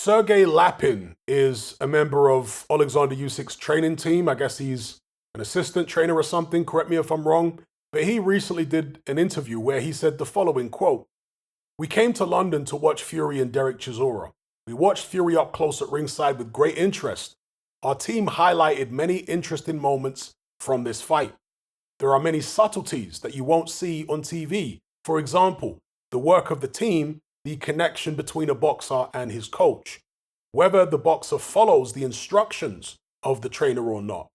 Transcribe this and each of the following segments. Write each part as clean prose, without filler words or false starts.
Sergey Lapin is a member of Oleksandr Usyk's training team. I guess he's an assistant trainer or something. Correct me if I'm wrong. But he recently did an interview where he said the following quote: "We came to London to watch Fury and Derek Chisora. We watched Fury up close at ringside with great interest. Our team highlighted many interesting moments from this fight. There are many subtleties that you won't see on TV. For example, the work of the team, the connection between a boxer and his coach, whether the boxer follows the instructions of the trainer or not.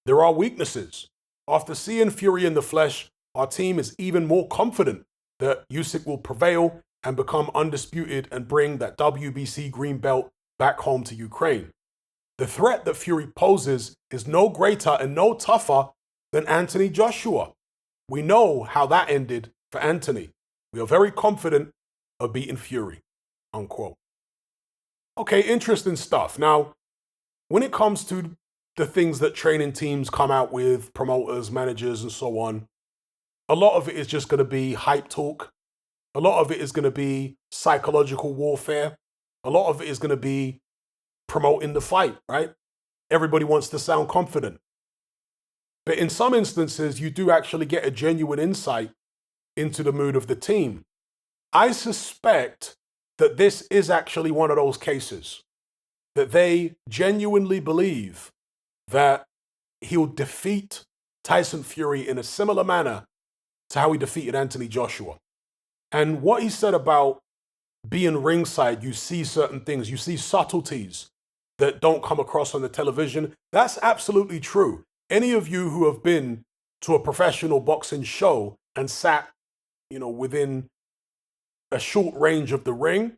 There are weaknesses. After seeing Fury in the flesh, our team is even more confident that Usyk will prevail and become undisputed and bring that WBC green belt back home to Ukraine. The threat that Fury poses is no greater and no tougher than Anthony Joshua. We know how that ended for Anthony. We are very confident of beating Fury," unquote. Okay, interesting stuff. Now, when it comes to the things that training teams come out with, promoters, managers, and so on, a lot of it is just going to be hype talk. A lot of it is going to be psychological warfare. A lot of it is going to be promoting the fight, right? Everybody wants to sound confident. But in some instances, you do actually get a genuine insight into the mood of the team. I suspect that this is actually one of those cases that they genuinely believe that he'll defeat Tyson Fury in a similar manner to how he defeated Anthony Joshua. And what he said about being ringside, you see certain things, you see subtleties that don't come across on the television. That's absolutely true. Any of you who have been to a professional boxing show and sat, within a short range of the ring,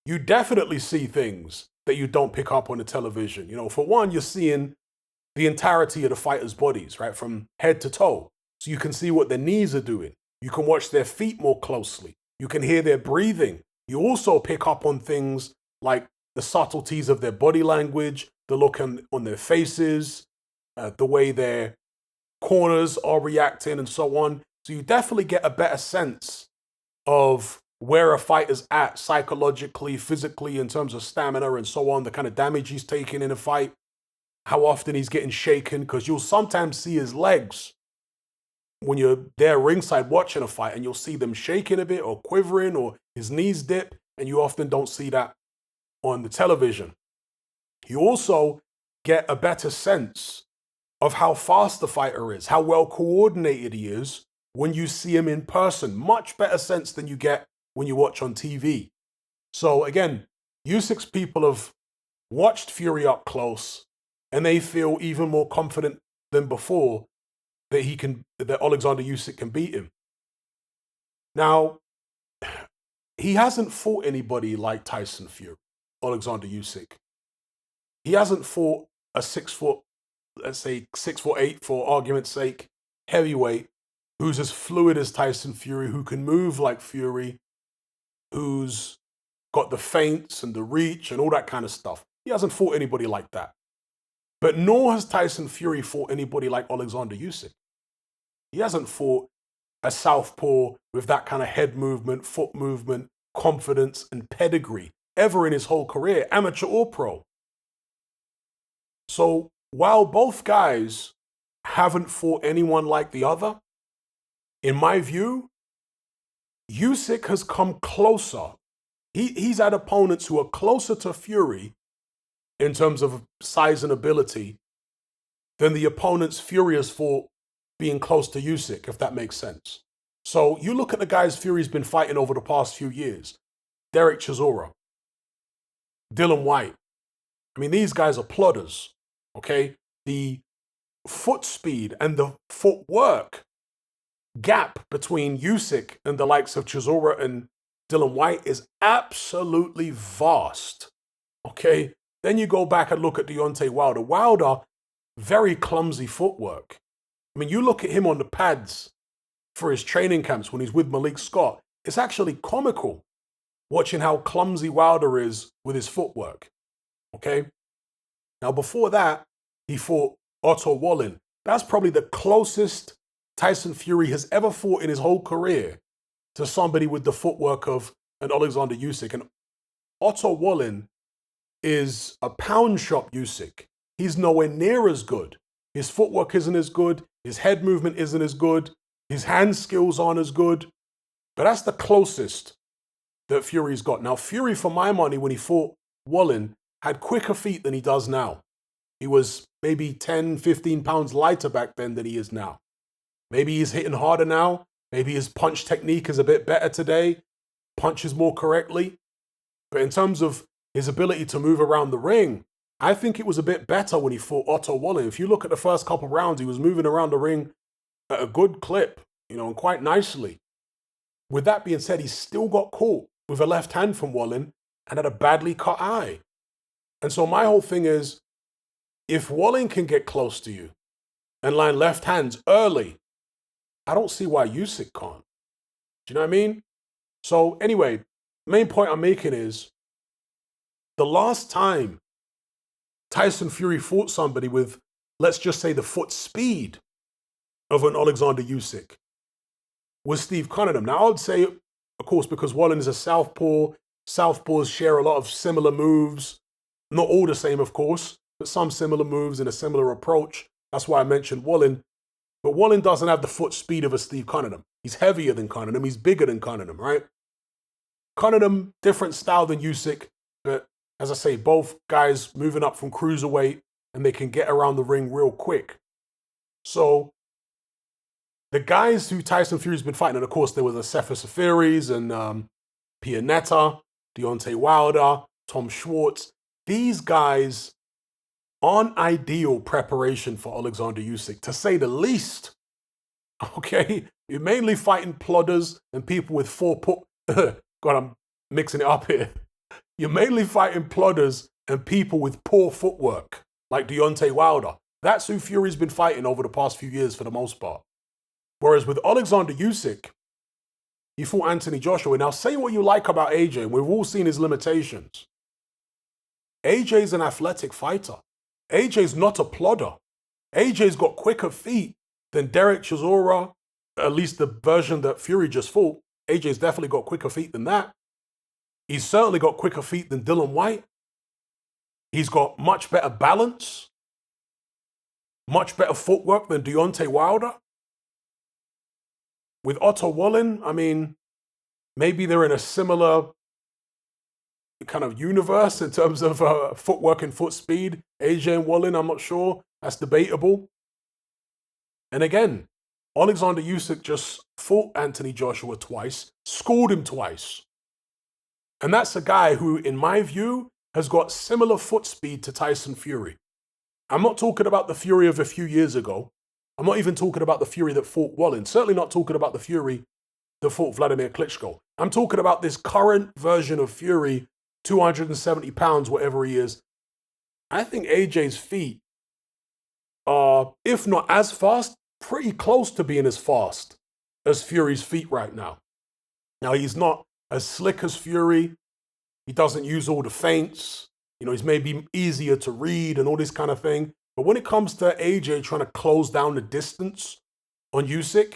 you definitely see things that you don't pick up on the television. For one, you're seeing the entirety of the fighters' bodies, right, from head to toe. So you can see what their knees are doing. You can watch their feet more closely. You can hear their breathing. You also pick up on things like the subtleties of their body language, the look on their faces, the way their corners are reacting, and so on. So you definitely get a better sense of where a fighter's at psychologically, physically, in terms of stamina and so on, the kind of damage he's taking in a fight, how often he's getting shaken, because you'll sometimes see his legs when you're there ringside watching a fight, and you'll see them shaking a bit or quivering or his knees dip, and you often don't see that on the television. You also get a better sense of how fast the fighter is, how well coordinated he is when you see him in person. Much better sense than you get when you watch on TV. So again, Usyk's people have watched Fury up close, and they feel even more confident than before that Oleksandr Usyk can beat him. Now, he hasn't fought anybody like Tyson Fury, Oleksandr Usyk. He hasn't fought a 6', let's say 6'8", for argument's sake, heavyweight, who's as fluid as Tyson Fury, who can move like Fury, who's got the feints and the reach and all that kind of stuff. He hasn't fought anybody like that. But nor has Tyson Fury fought anybody like Oleksandr Usyk. He hasn't fought a southpaw with that kind of head movement, foot movement, confidence, and pedigree ever in his whole career, amateur or pro. So while both guys haven't fought anyone like the other, in my view, Usyk has come closer. He's had opponents who are closer to Fury in terms of size and ability than the opponents Fury has fought being close to Usyk, if that makes sense. So you look at the guys Fury's been fighting over the past few years: Derek Chisora, Dylan White. I mean, these guys are plodders, okay? The foot speed and the footwork gap between Usyk and the likes of Chisora and Dylan White is absolutely vast, okay? Then you go back and look at Deontay Wilder. Wilder, very clumsy footwork. I mean, you look at him on the pads for his training camps when he's with Malik Scott, it's actually comical watching how clumsy Wilder is with his footwork, okay? Now, before that, he fought Otto Wallin. That's probably the closest Tyson Fury has ever fought in his whole career to somebody with the footwork of an Oleksandr Usyk. And Otto Wallin is a pound shop Usyk. He's nowhere near as good. His footwork isn't as good. His head movement isn't as good. His hand skills aren't as good. But that's the closest that Fury's got. Now, Fury, for my money, when he fought Wallin, had quicker feet than he does now. He was maybe 10, 15 pounds lighter back then than he is now. Maybe he's hitting harder now. Maybe his punch technique is a bit better today. Punches more correctly. But in terms of his ability to move around the ring, I think it was a bit better when he fought Otto Wallin. If you look at the first couple rounds, he was moving around the ring at a good clip, and quite nicely. With that being said, he still got caught with a left hand from Wallin and had a badly cut eye. And so my whole thing is, if Wallin can get close to you and line left hands early, I don't see why Usyk can't. Do you know what I mean? So anyway, main point I'm making is, the last time Tyson Fury fought somebody with, let's just say, the foot speed of an Oleksandr Usyk was Steve Cunningham. Now, I would say, of course, because Wallin is a southpaw, southpaws share a lot of similar moves. Not all the same, of course, but some similar moves and a similar approach. That's why I mentioned Wallin. But Wallin doesn't have the foot speed of a Steve Cunningham. He's heavier than Cunningham. He's bigger than Cunningham, right? Cunningham, different style than Usyk, but as I say, both guys moving up from cruiserweight and they can get around the ring real quick. So the guys who Tyson Fury's been fighting, and of course there was the Cephas Furies and Pianetta, Deontay Wilder, Tom Schwartz. These guys aren't ideal preparation for Oleksandr Usyk, to say the least. Okay, you're mainly fighting plodders and people with God, I'm mixing it up here. You're mainly fighting plodders and people with poor footwork, like Deontay Wilder. That's who Fury's been fighting over the past few years for the most part. Whereas with Oleksandr Usyk, he fought Anthony Joshua. Now, say what you like about AJ, we've all seen his limitations. AJ's an athletic fighter. AJ's not a plodder. AJ's got quicker feet than Derek Chisora, at least the version that Fury just fought. AJ's definitely got quicker feet than that. He's certainly got quicker feet than Dylan White. He's got much better balance, much better footwork than Deontay Wilder. With Otto Wallin, I mean, maybe they're in a similar kind of universe in terms of footwork and foot speed. AJ and Wallin, I'm not sure. That's debatable. And again, Oleksandr Usyk just fought Anthony Joshua twice, scored him twice. And that's a guy who, in my view, has got similar foot speed to Tyson Fury. I'm not talking about the Fury of a few years ago. I'm not even talking about the Fury that fought Wallin. Certainly not talking about the Fury that fought Vladimir Klitschko. I'm talking about this current version of Fury, 270 pounds, whatever he is. I think AJ's feet are, if not as fast, pretty close to being as fast as Fury's feet right now. Now, he's not as slick as Fury. He doesn't use all the feints. He's maybe easier to read and all this kind of thing. But when it comes to AJ trying to close down the distance on Usyk,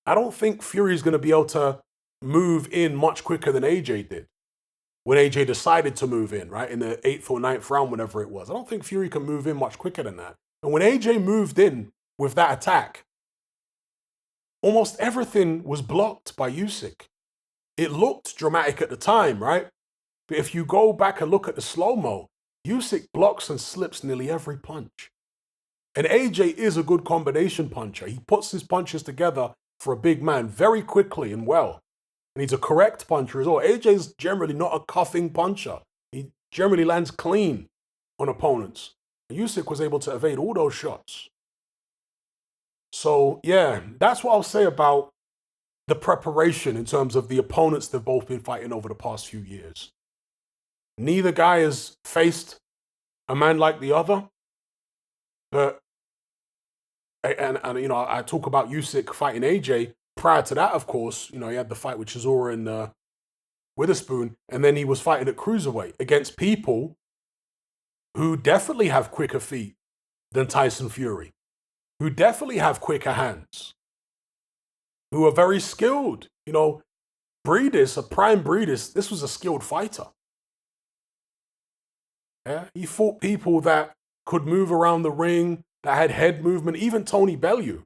I don't think Fury's going to be able to move in much quicker than AJ did when AJ decided to move in, right? In the 8th or 9th round, whenever it was. I don't think Fury can move in much quicker than that. And when AJ moved in with that attack, almost everything was blocked by Usyk. It looked dramatic at the time, right? But if you go back and look at the slow-mo, Usyk blocks and slips nearly every punch. And AJ is a good combination puncher. He puts his punches together for a big man very quickly and well. And he's a correct puncher as well. AJ's generally not a cuffing puncher. He generally lands clean on opponents. And Usyk was able to evade all those shots. So, yeah, that's what I'll say about the preparation in terms of the opponents they've both been fighting over the past few years. Neither guy has faced a man like the other. But, and I talk about Usyk fighting AJ. Prior to that, of course, he had the fight with Chisora and Witherspoon, and then he was fighting at cruiserweight against people who definitely have quicker feet than Tyson Fury, who definitely have quicker hands, who are very skilled. Briedis, a prime Briedis, this was a skilled fighter. Yeah? He fought people that could move around the ring, that had head movement, even Tony Bellew.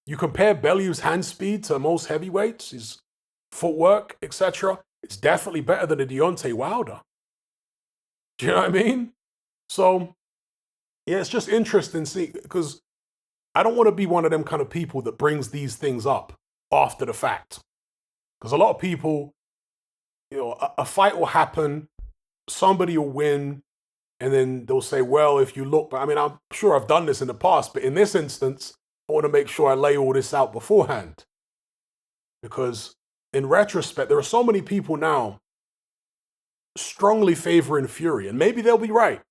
You compare Bellew's hand speed to most heavyweights, his footwork, etc. It's definitely better than a Deontay Wilder. Do you know what I mean? So, yeah, it's just interesting because I don't want to be one of them kind of people that brings these things up after the fact. Because a lot of people, a fight will happen, somebody will win, and then they'll say, well, if you look, I mean, I'm sure I've done this in the past, but in this instance, I want to make sure I lay all this out beforehand. Because in retrospect, there are so many people now strongly favoring Fury, and maybe they'll be right.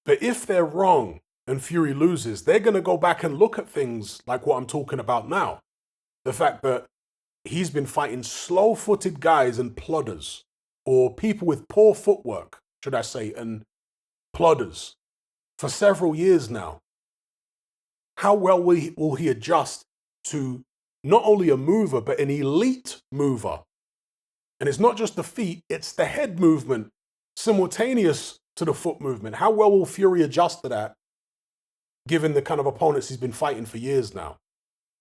But if they're wrong and Fury loses, they're going to go back and look at things like what I'm talking about now. The fact that he's been fighting slow-footed guys and plodders, or people with poor footwork, should I say, and plodders for several years now. How well will he adjust to not only a mover, but an elite mover? And it's not just the feet, it's the head movement simultaneous to the foot movement. How well will Fury adjust to that, given the kind of opponents he's been fighting for years now?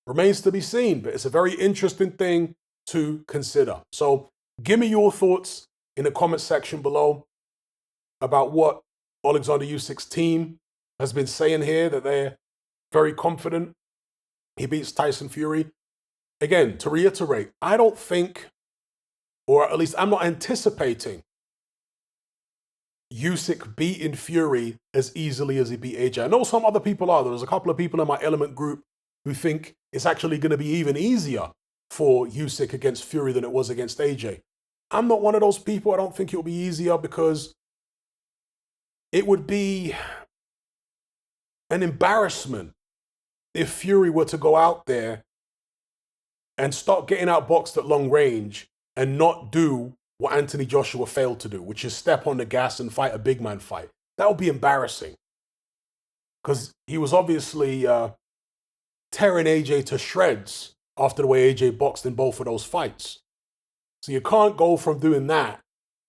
Remains to be seen, but it's a very interesting thing to consider. So give me your thoughts in the comment section below about what Oleksandr Usyk's team has been saying here, that they're very confident he beats Tyson Fury. Again, to reiterate, I don't think, or at least I'm not anticipating, Usyk beating Fury as easily as he beat AJ. I know some other people are. There's a couple of people in my Element group who think it's actually going to be even easier for Usyk against Fury than it was against AJ. I'm not one of those people. I don't think it'll be easier because it would be an embarrassment if Fury were to go out there and start getting outboxed at long range and not do what Anthony Joshua failed to do, which is step on the gas and fight a big man fight. That would be embarrassing. Because he was obviously tearing AJ to shreds after the way AJ boxed in both of those fights. So you can't go from doing that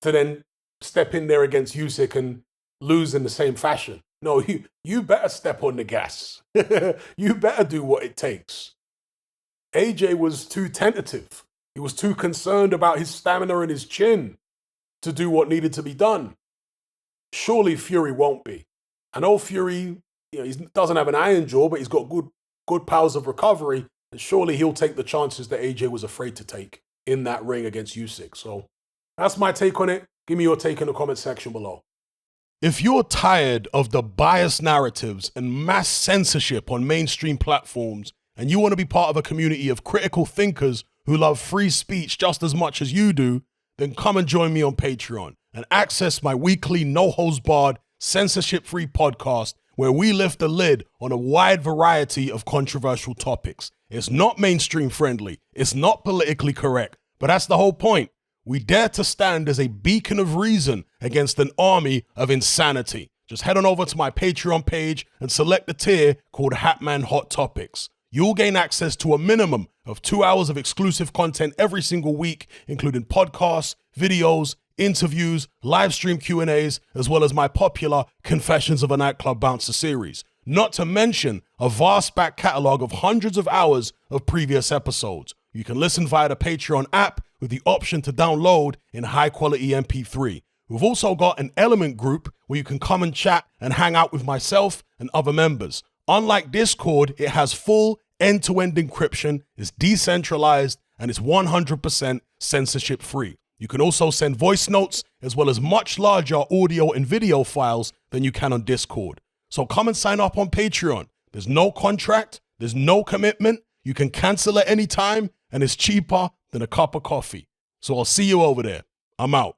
to then step in there against Usyk and lose in the same fashion. No, you better step on the gas. You better do what it takes. AJ was too tentative. He was too concerned about his stamina and his chin to do what needed to be done. Surely Fury won't be. I know Fury, he doesn't have an iron jaw, but he's got good powers of recovery, and surely he'll take the chances that AJ was afraid to take in that ring against Usyk. So that's my take on it. Give me your take in the comment section below. If you're tired of the biased narratives and mass censorship on mainstream platforms, and you want to be part of a community of critical thinkers who love free speech just as much as you do, then come and join me on Patreon and access my weekly no-holds-barred, censorship-free podcast where we lift the lid on a wide variety of controversial topics. It's not mainstream friendly, it's not politically correct, but that's the whole point. We dare to stand as a beacon of reason against an army of insanity. Just head on over to my Patreon page and select the tier called Hatman Hot Topics. You'll gain access to a minimum of 2 hours of exclusive content every single week, including podcasts, videos, interviews, live stream Q&As, as well as my popular Confessions of a Nightclub Bouncer series. Not to mention a vast back catalog of hundreds of hours of previous episodes. You can listen via the Patreon app with the option to download in high-quality MP3. We've also got an Element group where you can come and chat and hang out with myself and other members. Unlike Discord, it has full end-to-end encryption, is decentralized, and is 100% censorship-free. You can also send voice notes as well as much larger audio and video files than you can on Discord. So come and sign up on Patreon. There's no contract, there's no commitment, you can cancel at any time, and it's cheaper than a cup of coffee. So I'll see you over there. I'm out.